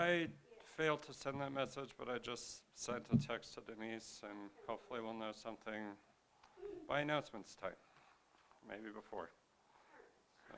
I failed to send that message, but I just sent a text to Denise, and hopefully we'll know something by announcements time, maybe before. So.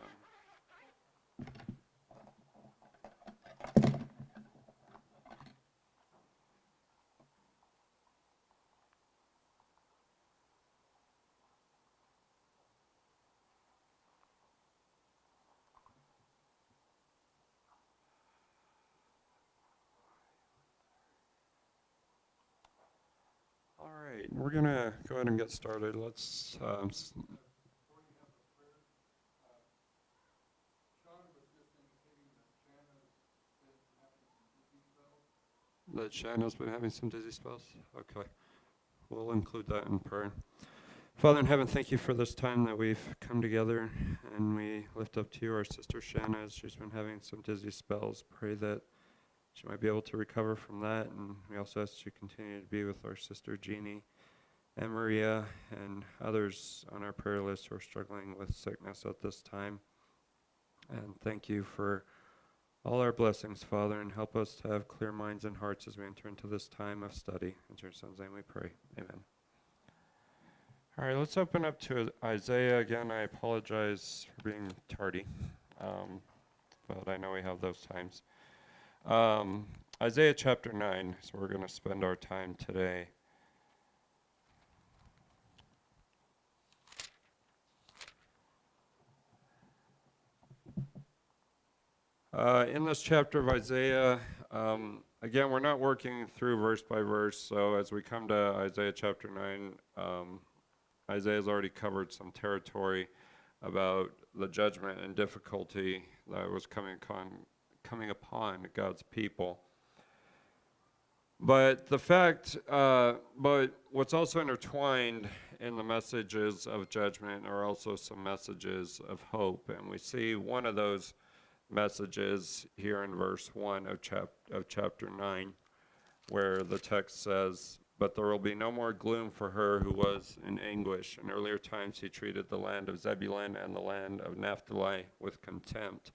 All right, we're going to go ahead and get started. Let's that Shanna's been having some dizzy spells? Okay. We'll include that in prayer. Father in heaven, thank you for this time that we've come together, and we lift up to you our sister Shanna as she's been having some dizzy spells. Pray that she might be able to recover from that, and we also ask you continue to be with our sister Jeannie and Maria and others on our prayer list who are struggling with sickness at this time. And thank you for all our blessings, Father, and help us to have clear minds and hearts as we enter into this time of study. In your Son's name we pray. Amen. All right, let's open up to Isaiah. Again, I apologize for being tardy, but I know we have those times. Isaiah chapter 9 is where we're going to spend our time today. In this chapter of Isaiah, again, we're not working through verse by verse, so as we come to Isaiah chapter 9, Isaiah's already covered some territory about the judgment and difficulty that was coming upon God's people. But but what's also intertwined in the messages of judgment are also some messages of hope, and we see one of those messages here in verse 1 of chapter 9, where the text says, "But there will be no more gloom for her who was in anguish. In earlier times he treated the land of Zebulun and the land of Naphtali with contempt,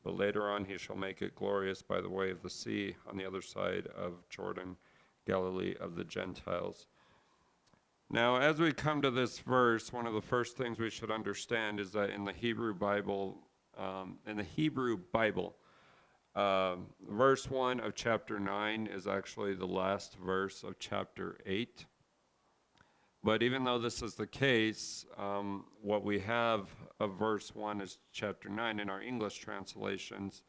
but later on he shall make it glorious by the way of the sea on the other side of Jordan, Galilee of the Gentiles." Now, as we come to this verse, one of the first things we should understand is that in the Hebrew Bible, verse 1 of chapter 9 is actually the last verse of chapter 8. But even though this is the case, what we have of verse 1 is chapter 9 in our English translations.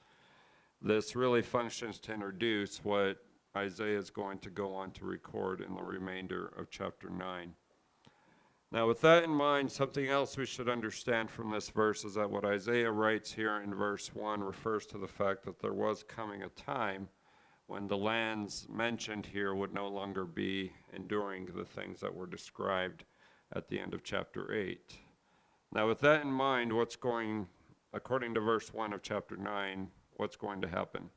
This really functions to introduce what Isaiah is going to go on to record in the remainder of chapter 9. Now, with that in mind, something else we should understand from this verse is that what Isaiah writes here in verse 1 refers to the fact that there was coming a time when the lands mentioned here would no longer be enduring the things that were described at the end of chapter 8. Now, with that in mind, according to verse 1 of chapter 9, what's going to happen?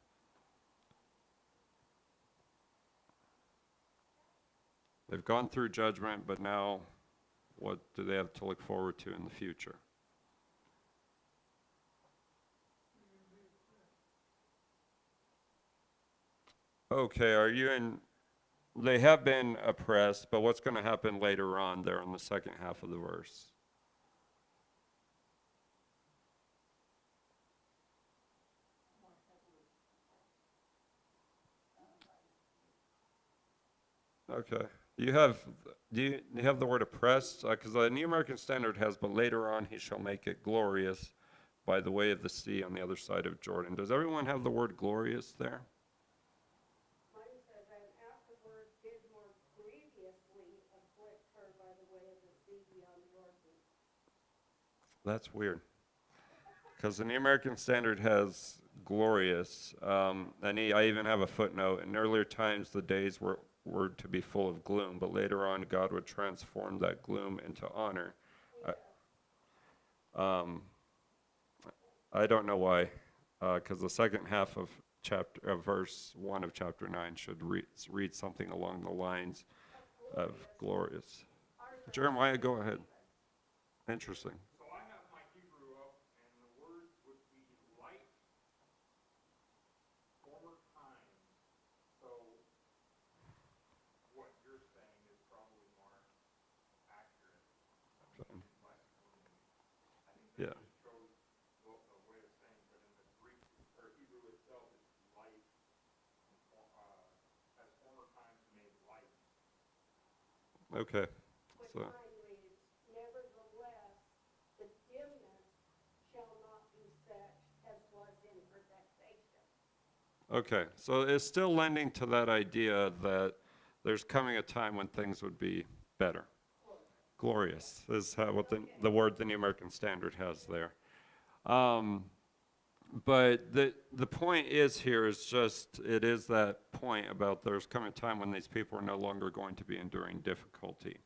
They've gone through judgment, but now what do they have to look forward to in the future? Okay, they have been oppressed, but what's going to happen later on there in the second half of the verse? Okay. Do you have the word oppressed? Because the New American Standard has, but later on he shall make it glorious by the way of the sea on the other side of Jordan. Does everyone have the word glorious there? Mine says, and afterward did more grievously afflict her by the way of the sea beyond Jordan. That's weird. Because the New American Standard has glorious, and I even have a footnote. In earlier times, the days were to be full of gloom, but later on God would transform that gloom into honor. I don't know why, because the second half of verse 1 of chapter 9 should read something along the lines of glorious. Jeremiah, go ahead. Interesting. So I have my Hebrew up, and the word would be light, former time. Okay. Which So, mine reads, nevertheless, the dimness shall not be such as was in her vexation. okay. So it's still lending to that idea that there's coming a time when things would be better. Glorious is what the word the New American Standard has there. Um, but the point is here is just, it is that point about there's coming a time when these people are no longer going to be enduring difficulty.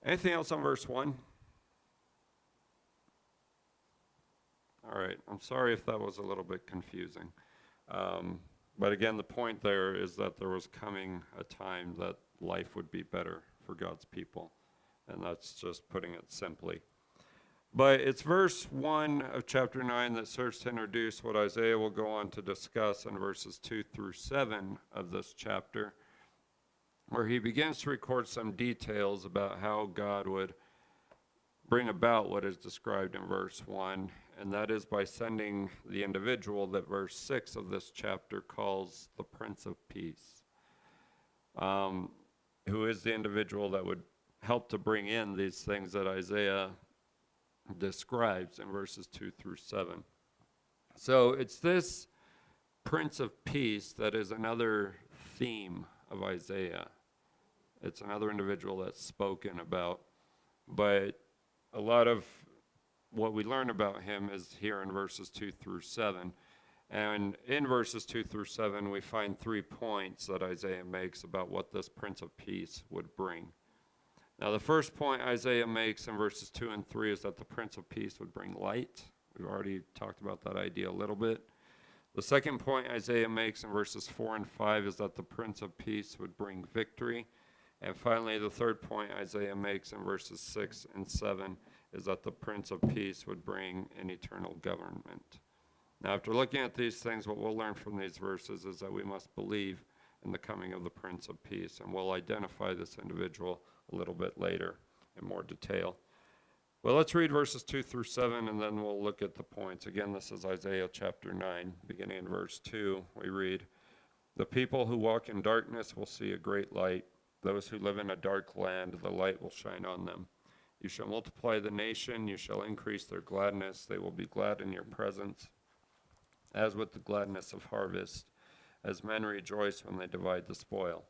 Anything else on verse 1? All right, I'm sorry if that was a little bit confusing. But again, the point there is that there was coming a time that life would be better for God's people. And that's just putting it simply. But it's verse 1 of chapter 9 that serves to introduce what Isaiah will go on to discuss in verses 2 through 7 of this chapter, where he begins to record some details about how God would bring about what is described in verse 1, and that is by sending the individual that verse 6 of this chapter calls the Prince of Peace, who is the individual that would help to bring in these things that Isaiah describes in verses 2 through 7. So it's this Prince of Peace that is another theme of Isaiah. It's another individual that's spoken about, but a lot of what we learn about him is here in verses 2 through 7. And in verses 2 through 7, we find 3 points that Isaiah makes about what this Prince of Peace would bring. Now, the first point Isaiah makes in verses 2 and 3 is that the Prince of Peace would bring light. We've already talked about that idea a little bit. The second point Isaiah makes in verses 4 and 5 is that the Prince of Peace would bring victory. And finally, the third point Isaiah makes in verses 6 and 7 is that the Prince of Peace would bring an eternal government. Now, after looking at these things, what we'll learn from these verses is that we must believe in the coming of the Prince of Peace, and we'll identify this individual a little bit later in more detail. Well, let's read verses 2 through 7, and then we'll look at the points. Again, this is Isaiah chapter 9, beginning in verse 2. We read, "The people who walk in darkness will see a great light. Those who live in a dark land, the light will shine on them. You shall multiply the nation, you shall increase their gladness. They will be glad in your presence, as with the gladness of harvest, as men rejoice when they divide the spoil.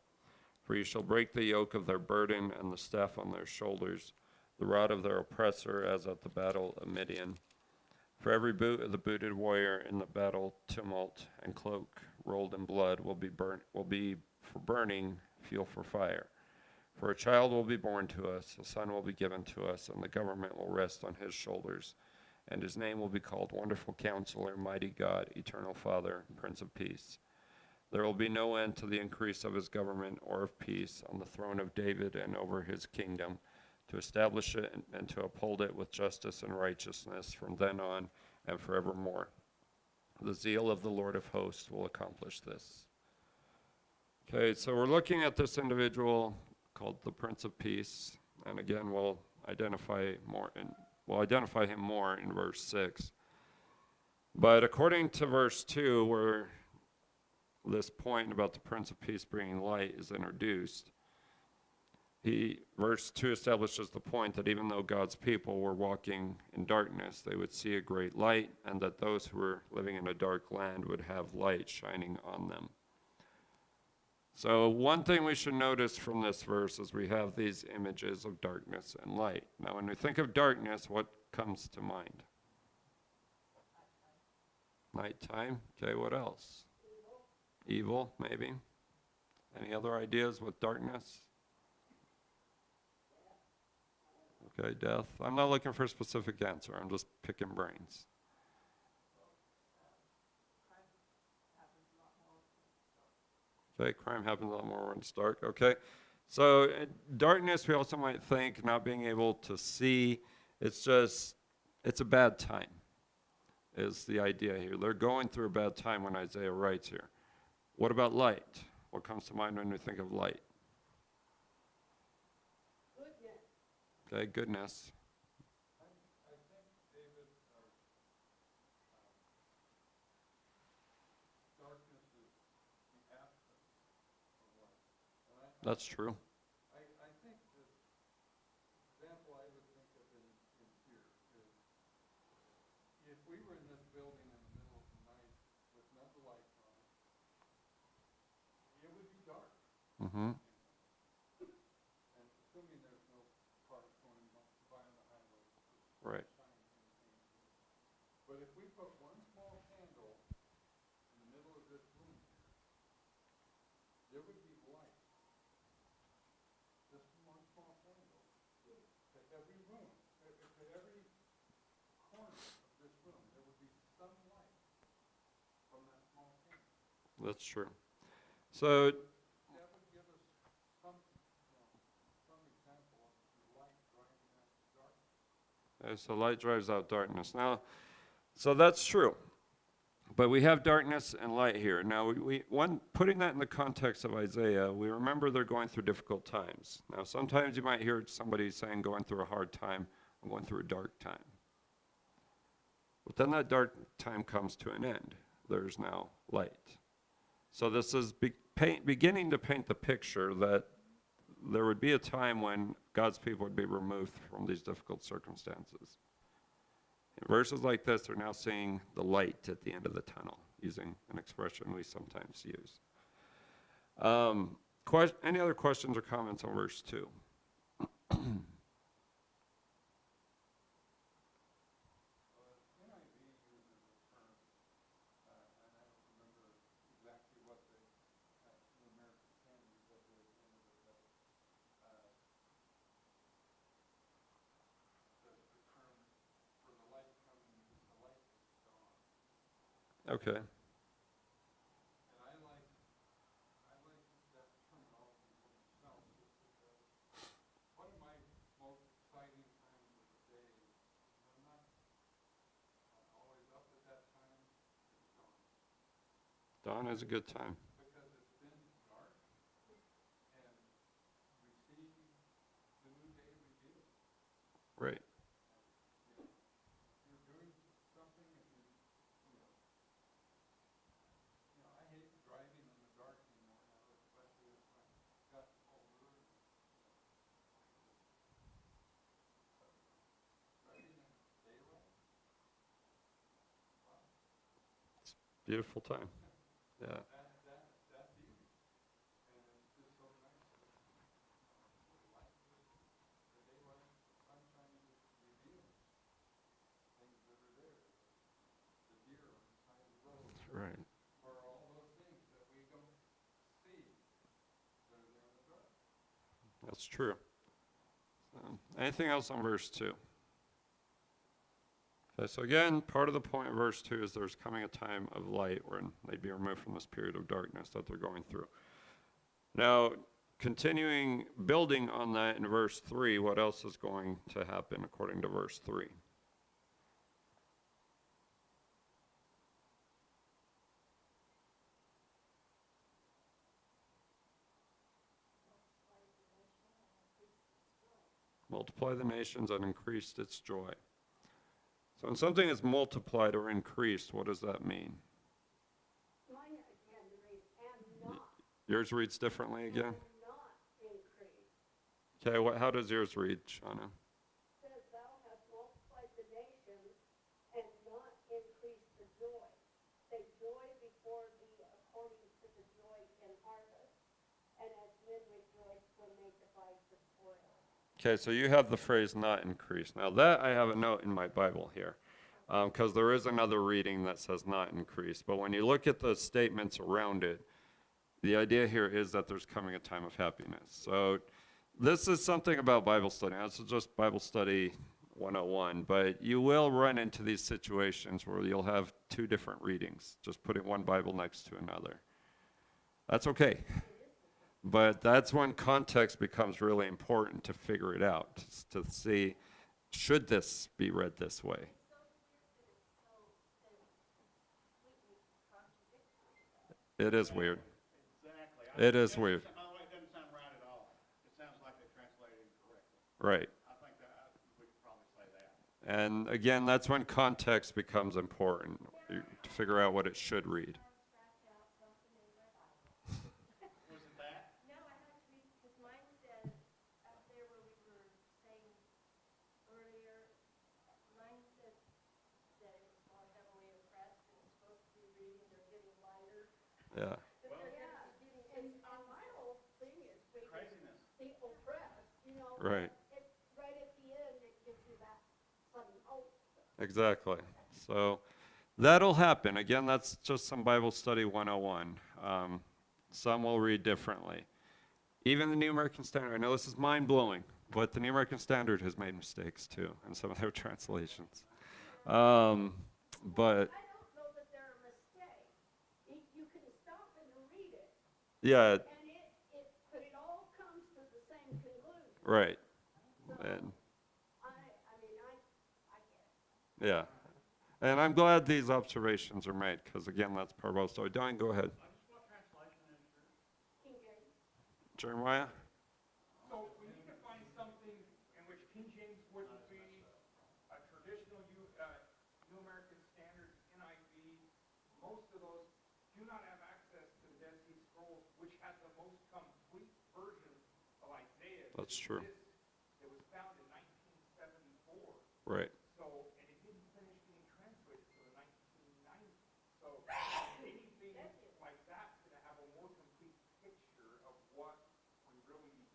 For you shall break the yoke of their burden and the staff on their shoulders, the rod of their oppressor, as at the battle of Midian. For every boot of the booted warrior in the battle tumult and cloak rolled in blood will be for burning, fuel for fire. For a child will be born to us, a son will be given to us, and the government will rest on his shoulders. And his name will be called Wonderful Counselor, Mighty God, Eternal Father, Prince of Peace. There will be no end to the increase of his government or of peace on the throne of David and over his kingdom, to establish it and to uphold it with justice and righteousness from then on and forevermore. The zeal of the Lord of hosts will accomplish this." Okay, so we're looking at this individual called the Prince of Peace, and again, we'll identify him more in verse 6. But according to verse 2, where this point about the Prince of Peace bringing light is introduced, verse 2 establishes the point that even though God's people were walking in darkness, they would see a great light, and that those who were living in a dark land would have light shining on them. So one thing we should notice from this verse is we have these images of darkness and light. Now, when we think of darkness, what comes to mind? Nighttime. Okay, what else? Evil, maybe. Any other ideas with darkness? Okay, death. I'm not looking for a specific answer. I'm just picking brains. Okay, crime happens a lot more when it's dark. Okay, so darkness, we also might think not being able to see. It's a bad time, is the idea here. They're going through a bad time when Isaiah writes here. What about light? What comes to mind when we think of light? Goodness. Okay, goodness. I think David, darkness is the absence of light. That's true. I think Mm-hmm. And assuming there's no cars going by on the highway, Right. shine anything. But if we put one small candle in the middle of this room here, there would be light. Just one small candle to every room, to every corner of this room, there would be some light from that small candle. That's true. So, That would give us some, some example of light driving out darkness. so light drives out darkness. Now, so that's true. But we have darkness and light here. Now, putting that in the context of Isaiah, we remember they're going through difficult times. Now, sometimes you might hear somebody saying, going through a hard time, I'm going through a dark time. But then that dark time comes to an end. There's now light. So this is beginning to paint the picture that there would be a time when God's people would be removed from these difficult circumstances. In verses like this, they're now seeing the light at the end of the tunnel, using an expression we sometimes use. Any other questions or comments on verse 2? NIV uses a term, and I don't remember exactly what the New American Standard says at the end of it, but the term for the light coming is the light is dawn. Okay. And I like that terminology for myself, just because one of my most exciting times of the day, and I'm not always up at that time, is dawn. Dawn is a good time. Because it's been dark, and we see the new day revealed. Right. If you're doing something, I hate driving in the dark anymore now, especially as I got older. Driving in daylight, wow, Beautiful time. Yeah. that's easy. And it's just so nice that the light, the daylight, the sunshine just reveals things that are there. The deer on the side of the road, Right. or all those things that we don't see, that are there in the dark. That's true. Anything else on verse 2? Okay, so again, part of the point of verse 2 is there's coming a time of light when they'd be removed from this period of darkness that they're going through. Now, continuing building on that in verse 3, what else is going to happen according to verse 3? Multiply the nations and increased its joy. So when something is multiplied or increased, what does that mean? Mine again reads, and not, Yours reads differently again? and not increase. Okay, how does yours read, Shauna? Says, thou hast multiplied the nations and not increased the joy. They joy before thee according to the joy in harvest, and as men rejoice when they divide the spoil. Okay, so you have the phrase not increased. Now that I have a note in my Bible here, because there is another reading that says not increased. But when you look at the statements around it, the idea here is that there's coming a time of happiness. So this is something about Bible study. Now, this is just Bible study 101, but you will run into these situations where you'll have two different readings, just putting one Bible next to another. That's okay. But that's when context becomes really important to figure it out, to see, should this be read this way? It is weird. Exactly. It is weird. By the way, it doesn't sound right at all. It sounds like they translated incorrectly. Right. I think that we could probably say that. And again, that's when context becomes important, to figure out what it should read. Was it that? No, I had to read, because mine says, up there where we were saying earlier, mine said that it was more heavily oppressed, and it's supposed to be reading, they're getting lighter. Yeah. That they're getting, and on my whole thing Right. It's right at the end, it gives you that sudden hope. Exactly. So that'll happen. Again, that's just some Bible study 101. Some will read differently. Even the New American Standard, I know this is mind-blowing, but the New American Standard has made mistakes too in some of their translations. But I don't know that they're a mistake. You can stop and read it, yeah, and but it all comes to the same conclusion. right. So, And I get it. yeah. And I'm glad these observations are made because, again, that's part of our story. Don, go ahead. What translation is yours? King James. Jeremiah? So we need to find something in which King James wouldn't be a traditional New American Standard, NIV. Most of those do not have access to the Dead Sea Scrolls, which had the most complete version of Isaiah. That's true. It was found in 1974. Right. So, and it didn't finish being translated until the 1990s. So anything like that's going to have a more complete picture of what we really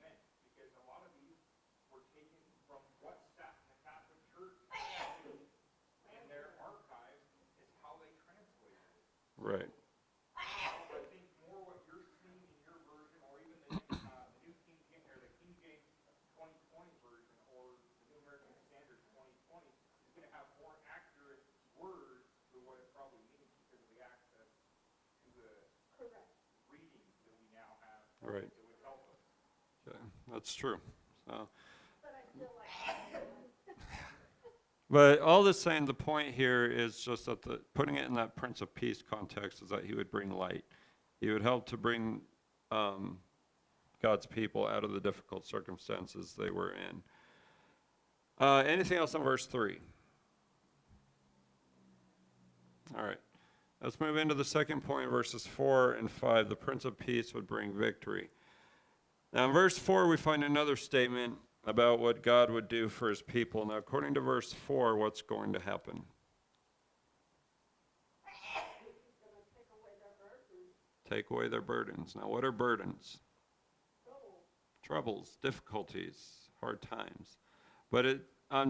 meant. Because a lot of these were taken from what sat in the Catholic Church and their archives is how they translated it. Right. I think more what you're seeing in your version, or even the New King James or the King James 2020 version, or the New American Standard 2020, is going to have more accurate words to what it probably means because of the access to the Correct. readings that we now have. Right. That would help us. Okay. That's true. So, But I still like but all this saying, the point here is just that putting it in that Prince of Peace context is that he would bring light. He would help to bring God's people out of the difficult circumstances they were in. Anything else on verse 3? All right. Let's move into the second point, verses 4 and 5. The Prince of Peace would bring victory. Now, in verse 4, we find another statement about what God would do for his people. Now, according to verse 4, what's going to happen? He's going to take away their burdens. Take away their burdens. Now, what are burdens? Troubles, difficulties, hard times. But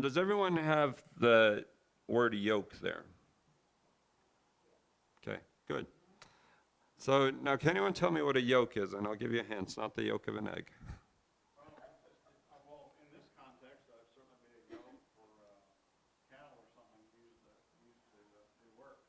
does everyone have the word yoke there? Okay, good. So now, can anyone tell me what a yoke is? And I'll give you a hint. It's not the yolk of an egg. Well, in this context, I've certainly made a yoke for cattle or something used to do work.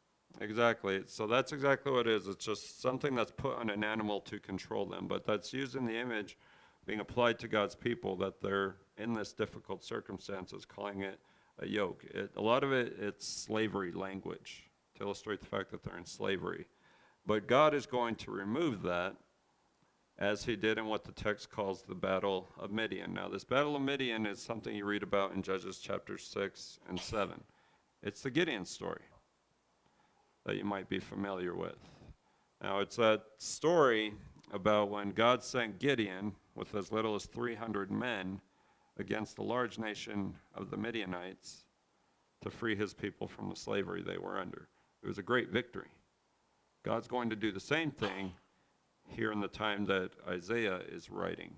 Exactly. So that's exactly what it is. It's just something that's put on an animal to control them. But that's used in the image being applied to God's people, that they're in this difficult circumstances, calling it a yoke. A lot of it's slavery language to illustrate the fact that they're in slavery. But God is going to remove that, as he did in what the text calls the Battle of Midian. Now, this Battle of Midian is something you read about in Judges chapters 6 and 7. It's the Gideon story that you might be familiar with. Now, it's that story about when God sent Gideon with as little as 300 men against the large nation of the Midianites to free his people from the slavery they were under. It was a great victory. God's going to do the same thing here in the time that Isaiah is writing.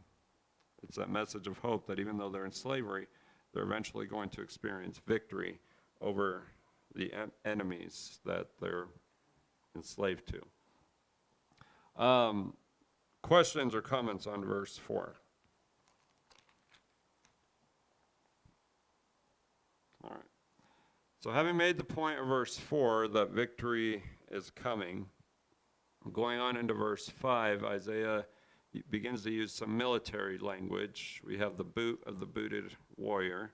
It's that message of hope that even though they're in slavery, they're eventually going to experience victory over the enemies that they're enslaved to. Questions or comments on verse 4? All right. So having made the point of verse 4 that victory is coming, going on into verse 5, Isaiah begins to use some military language. We have the boot of the booted warrior.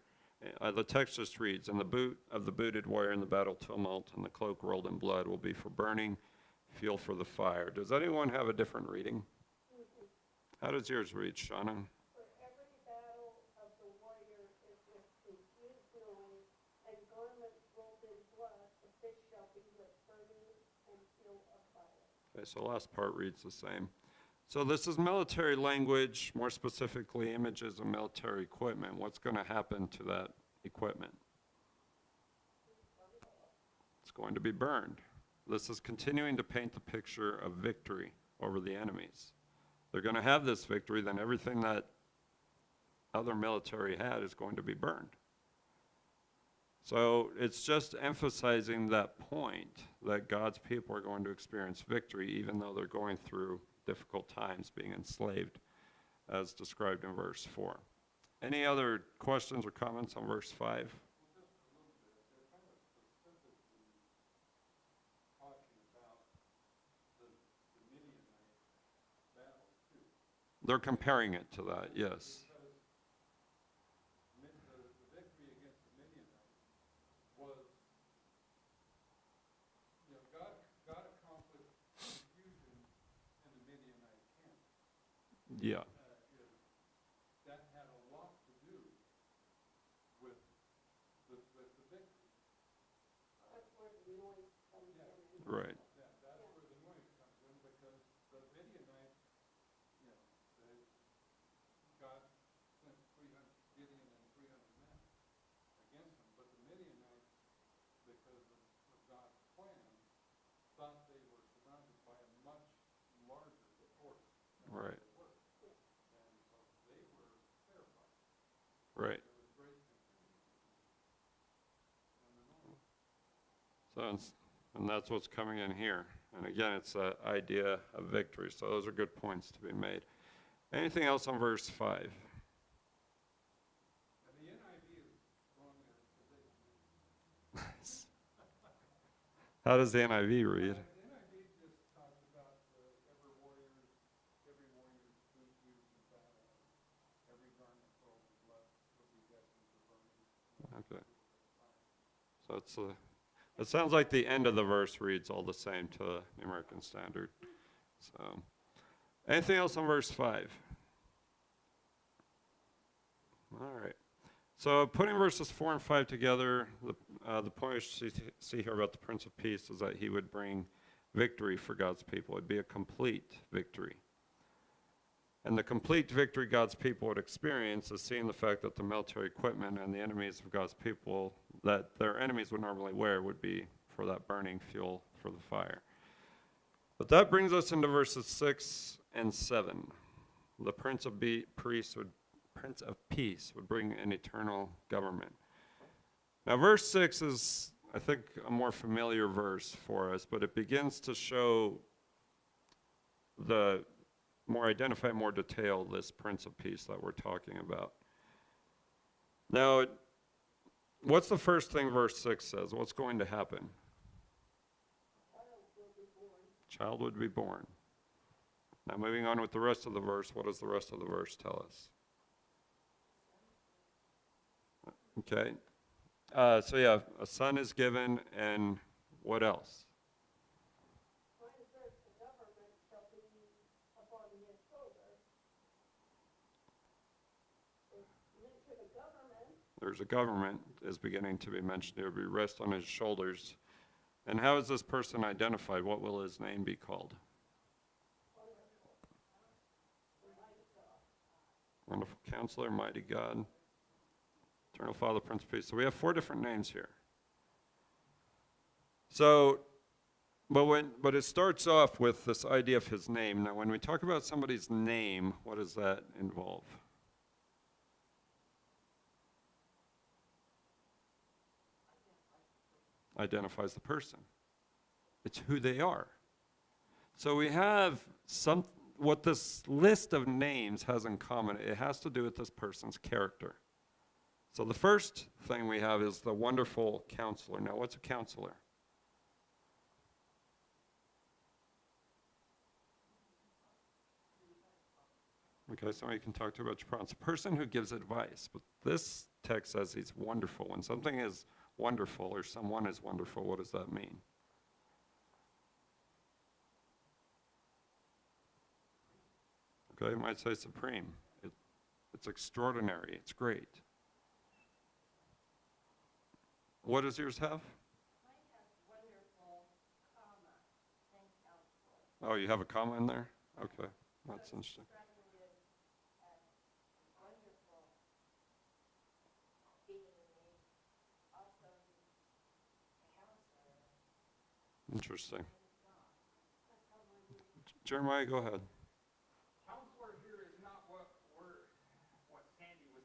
The text just reads, "And the boot of the booted warrior in the battle tumult, and the cloak rolled in blood will be for burning, fuel for the fire." Does anyone have a different reading? How does yours read, Shauna? For every battle of the warrior is with confused noise, and garments rolled in blood, the fish shall be with burning and fuel of fire. Okay, so the last part reads the same. So this is military language, more specifically images of military equipment. What's going to happen to that equipment? It's going to be burned. This is continuing to paint the picture of victory over the enemies. They're going to have this victory, then everything that other military had is going to be burned. So it's just emphasizing that point that God's people are going to experience victory even though they're going through difficult times being enslaved, as described in verse 4. Any other questions or comments on verse 5? They're comparing it to that, yes. Yeah, That had a lot to do with the victory. That's where the noise comes in. right, That's where the noise comes in, because the Midianites, God sent Gideon and 300 men against them, but the Midianites, because of God's plan, thought they were surrounded by a much larger force than right, they were. And so they were terrified. right. There was great confusion and the noise. And that's what's coming in here. And again, it's the idea of victory. So those are good points to be made. Anything else on verse 5? And the NIV is wrong there today. How does the NIV read? The NIV just talks about every warrior's boot used in battle, every garment sold is left will be destined for burning. Okay. So it sounds like the end of the verse reads all the same to the American Standard. So, anything else on verse 5? All right. So putting verses 4 and 5 together, the point you see here about the Prince of Peace is that he would bring victory for God's people. It would be a complete victory. And the complete victory God's people would experience is seeing the fact that the military equipment and the enemies of God's people that their enemies would normally wear would be for that burning fuel for the fire. But that brings us into verses 6 and 7. The Prince of Peace would bring an eternal government. Now, verse 6 is, I think, a more familiar verse for us, but it begins to show identify more detail this Prince of Peace that we're talking about. Now, what's the first thing verse 6 says? What's going to happen? Child would be born. Now, moving on with the rest of the verse, what does the rest of the verse tell us? Okay. So yeah, a son is given, and what else? The government shall be upon his shoulder. Mention a government. There's a government is beginning to be mentioned. It will be rest on his shoulders. And how is this person identified? What will his name be called? Wonderful Counselor, Mighty God, Eternal Father, Prince of Peace. So we have 4 different names here. So, but it starts off with this idea of his name. Now, when we talk about somebody's name, what does that involve? Identifies the person. It's who they are. So we have what this list of names has in common. It has to do with this person's character. So the first thing we have is the Wonderful Counselor. Now, what's a counselor? Okay, somebody can talk to you about your problems. A person who gives advice. But this text says he's wonderful. When something is wonderful or someone is wonderful, what does that mean? Okay, you might say supreme. It's extraordinary. It's great. What does yours have? Mine has wonderful, comma, and counselor. Oh, you have a comma in there? Okay, that's interesting. Wonderful being a awesome counselor. Interesting. Jeremiah, go ahead. Counselor here is not what Sandy was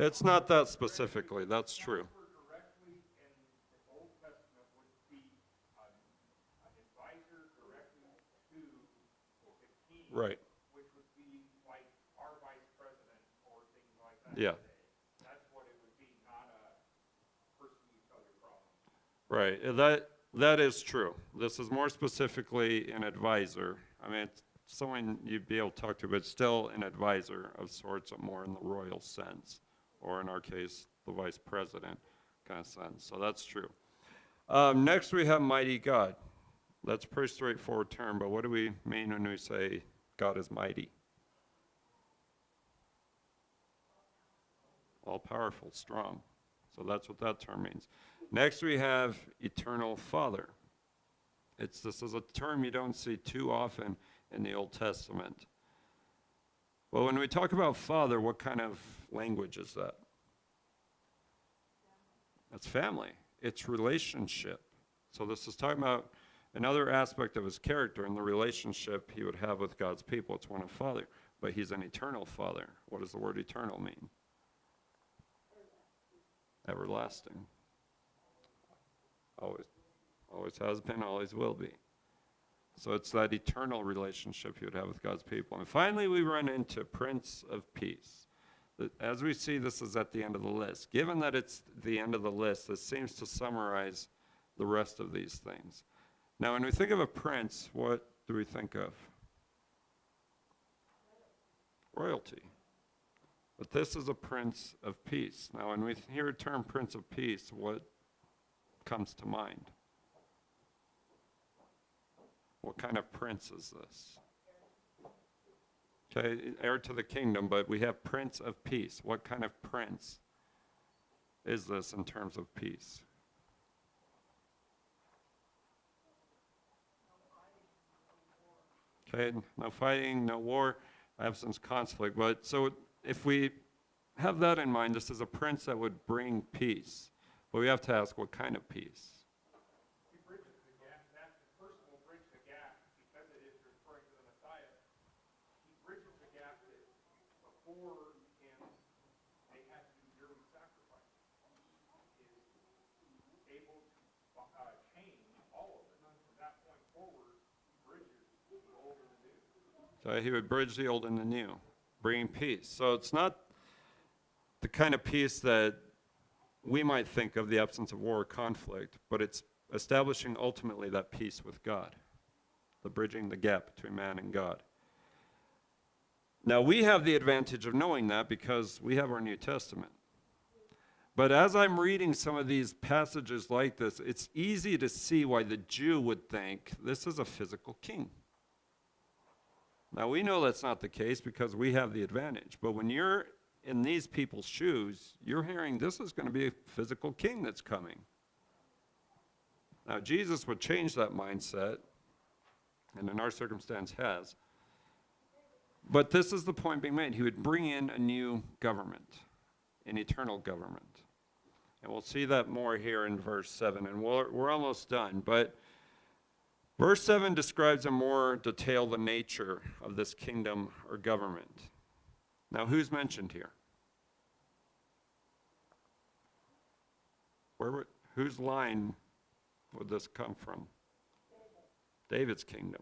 It's not that specifically, that's true. Counselor directly in the Old Testament would be an advisor directly to the king. Right. Which would be like our vice president or things like that. Yeah. Today. That's what it would be, not a person you tell your problem. Right, that is true. This is more specifically an advisor. I mean, it's someone you'd be able to talk to, but still an advisor of sorts, more in the royal sense, or in our case, the vice president kind of sense. So that's true. Next, we have mighty God. That's a pretty straightforward term, but what do we mean when we say God is mighty? All-powerful, strong. So that's what that term means. Next, we have eternal Father. This is a term you don't see too often in the Old Testament. Well, when we talk about Father, what kind of language is that? That's family. It's relationship. So this is talking about another aspect of his character and the relationship he would have with God's people. It's one of Father, but he's an eternal Father. What does the word eternal mean? Everlasting. Always has been, always will be. So it's that eternal relationship you would have with God's people. And finally, we run into Prince of Peace. As we see, this is at the end of the list. Given that it's the end of the list, this seems to summarize the rest of these things. Now, when we think of a prince, what do we think of? Royalty. But this is a Prince of Peace. Now, when we hear the term Prince of Peace, what comes to mind? What kind of prince is this? Okay, heir to the kingdom, but we have Prince of Peace. What kind of prince is this in terms of peace? Okay, no fighting, no war, absence conflict. But so if we have that in mind, this is a prince that would bring peace. But we have to ask, what kind of peace? He bridges the gap. That person will bridge the gap because it is referring to the Messiah. He bridges the gap that before him they had to do yearly sacrifices. He is able to change all of it. From that point forward, he bridges the old and the new. So he would bridge the old and the new, bringing peace. So it's not the kind of peace that we might think of, the absence of war or conflict, but it's establishing ultimately that peace with God, the bridging the gap between man and God. Now, we have the advantage of knowing that because we have our New Testament. But as I'm reading some of these passages like this, it's easy to see why the Jew would think this is a physical king. Now, we know that's not the case because we have the advantage. But when you're in these people's shoes, you're hearing this is going to be a physical king that's coming. Now, Jesus would change that mindset, and in our circumstance has. But this is the point being made. He would bring in a new government, an eternal government. And we'll see that more here in verse 7, and we're almost done. But verse 7 describes in more detail the nature of this kingdom or government. Now, who's mentioned here? Whose line would this come from? David's kingdom.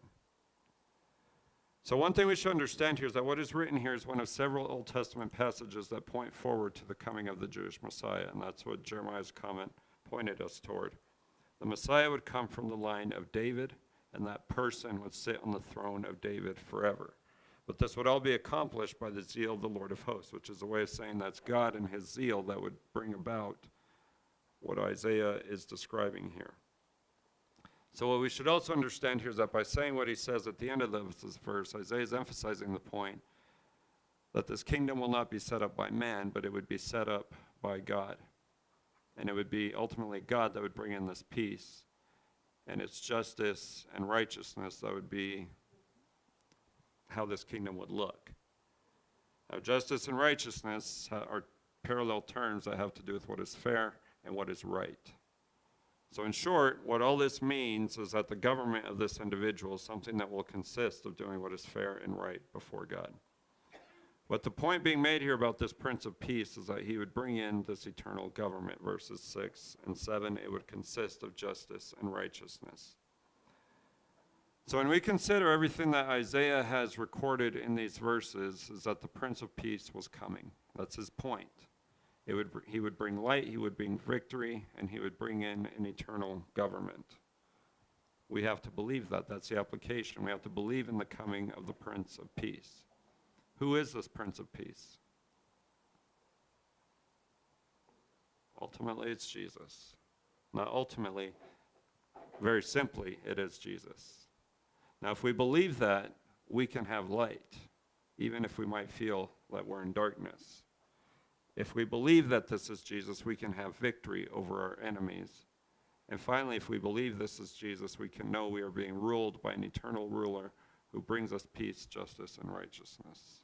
So one thing we should understand here is that what is written here is one of several Old Testament passages that point forward to the coming of the Jewish Messiah, and that's what Jeremiah's comment pointed us toward. The Messiah would come from the line of David, and that person would sit on the throne of David forever. But this would all be accomplished by the zeal of the Lord of hosts, which is a way of saying that's God and his zeal that would bring about what Isaiah is describing here. So what we should also understand here is that by saying what he says at the end of this verse, Isaiah is emphasizing the point that this kingdom will not be set up by man, but it would be set up by God. And it would be ultimately God that would bring in this peace, and it's justice and righteousness that would be how this kingdom would look. Now, justice and righteousness are parallel terms that have to do with what is fair and what is right. So in short, what all this means is that the government of this individual is something that will consist of doing what is fair and right before God. But the point being made here about this Prince of Peace is that he would bring in this eternal government, verses 6 and 7. It would consist of justice and righteousness. So when we consider everything that Isaiah has recorded in these verses, is that the Prince of Peace was coming. That's his point. He would bring light, he would bring victory, and he would bring in an eternal government. We have to believe that. That's the application. We have to believe in the coming of the Prince of Peace. Who is this Prince of Peace? Ultimately, it's Jesus. Not ultimately, very simply, it is Jesus. Now, if we believe that, we can have light, even if we might feel that we're in darkness. If we believe that this is Jesus, we can have victory over our enemies. And finally, if we believe this is Jesus, we can know we are being ruled by an eternal ruler who brings us peace, justice, and righteousness.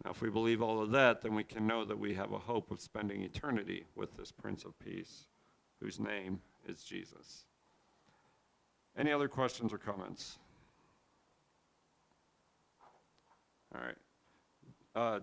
Now, if we believe all of that, then we can know that we have a hope of spending eternity with this Prince of Peace, whose name is Jesus. Any other questions or comments? All right.